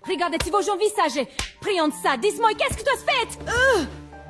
Regardez-tu vos gens visage. Prions de ça, dis-moi, qu'est-ce que tu as fait?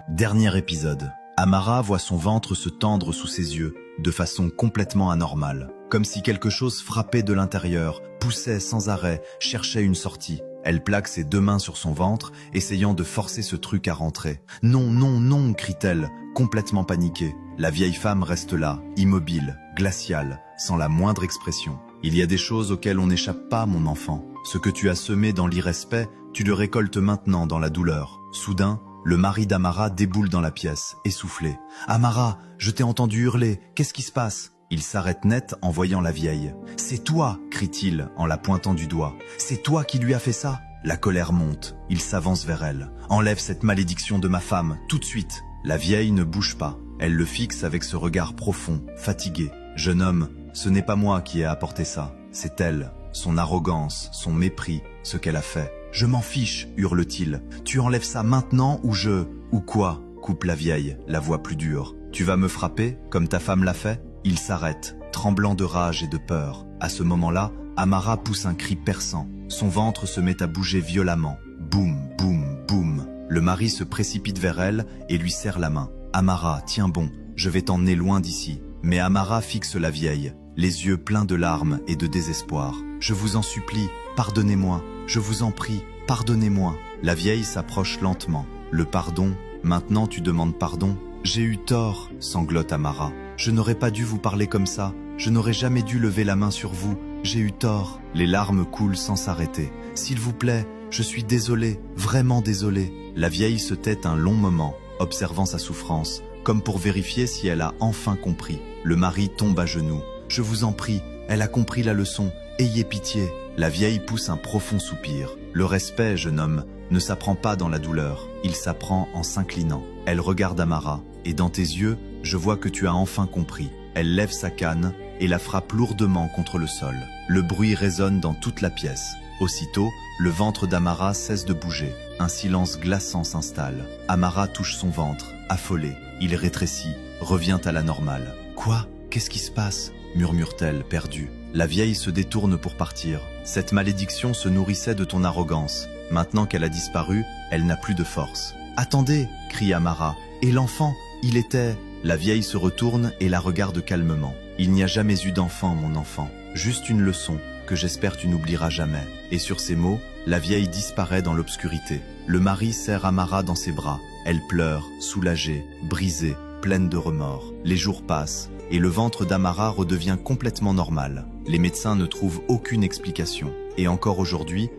Dernier épisode. Amara voit son ventre se tendre sous ses yeux, de façon complètement anormale. Comme si quelque chose frappait de l'intérieur, poussait sans arrêt, cherchait une sortie. Elle plaque ses deux mains sur son ventre, essayant de forcer ce truc à rentrer. « Non, non, non !» crie-t-elle, complètement paniquée. La vieille femme reste là, immobile, glaciale, sans la moindre expression. « Il y a des choses auxquelles on n'échappe pas, mon enfant. Ce que tu as semé dans l'irrespect, tu le récoltes maintenant dans la douleur. » Soudain, le mari d'Amara déboule dans la pièce, essoufflé. « Amara, je t'ai entendu hurler, qu'est-ce qui se passe ?» Il s'arrête net en voyant la vieille. « C'est toi !» crie-t-il en la pointant du doigt. « C'est toi qui lui as fait ça ?» La colère monte. Il s'avance vers elle. « Enlève cette malédiction de ma femme, tout de suite !» La vieille ne bouge pas. Elle le fixe avec ce regard profond, fatigué. « Jeune homme, ce n'est pas moi qui ai apporté ça. C'est elle, son arrogance, son mépris, ce qu'elle a fait. »« Je m'en fiche !» hurle-t-il. « Tu enlèves ça maintenant ou je... » « Ou quoi ?» coupe la vieille, la voix plus dure. « Tu vas me frapper, comme ta femme l'a fait ?» Il s'arrête, tremblant de rage et de peur. À ce moment-là, Amara pousse un cri perçant. Son ventre se met à bouger violemment. Boum, boum, boum. Le mari se précipite vers elle et lui serre la main. « Amara, tiens bon, je vais t'emmener loin d'ici. » Mais Amara fixe la vieille, les yeux pleins de larmes et de désespoir. « Je vous en supplie, pardonnez-moi. Je vous en prie, pardonnez-moi. » La vieille s'approche lentement. « Le pardon, maintenant tu demandes pardon ? J'ai eu tort, sanglote Amara. Je n'aurais pas dû vous parler comme ça. Je n'aurais jamais dû lever la main sur vous. J'ai eu tort. » Les larmes coulent sans s'arrêter. « S'il vous plaît, je suis désolée, vraiment désolée. » La vieille se tait un long moment, observant sa souffrance, comme pour vérifier si elle a enfin compris. Le mari tombe à genoux. « Je vous en prie, elle a compris la leçon. Ayez pitié. » La vieille pousse un profond soupir. « Le respect, jeune homme, ne s'apprend pas dans la douleur. Il s'apprend en s'inclinant. » Elle regarde Amara. « Et dans tes yeux, je vois que tu as enfin compris. » Elle lève sa canne et la frappe lourdement contre le sol. Le bruit résonne dans toute la pièce. Aussitôt, le ventre d'Amara cesse de bouger. Un silence glaçant s'installe. Amara touche son ventre, affolée. Il rétrécit, revient à la normale. « Quoi ? Qu'est-ce qui se passe ?» murmure-t-elle, perdue. La vieille se détourne pour partir. Cette malédiction se nourrissait de ton arrogance. Maintenant qu'elle a disparu, elle n'a plus de force. « Attendez !» crie Amara. « Et l'enfant, il était... » La vieille se retourne et la regarde calmement. « Il n'y a jamais eu d'enfant, mon enfant. Juste une leçon que j'espère tu n'oublieras jamais. » Et sur ces mots, la vieille disparaît dans l'obscurité. Le mari serre Amara dans ses bras. Elle pleure, soulagée, brisée, pleine de remords. Les jours passent et le ventre d'Amara redevient complètement normal. Les médecins ne trouvent aucune explication. Et encore aujourd'hui,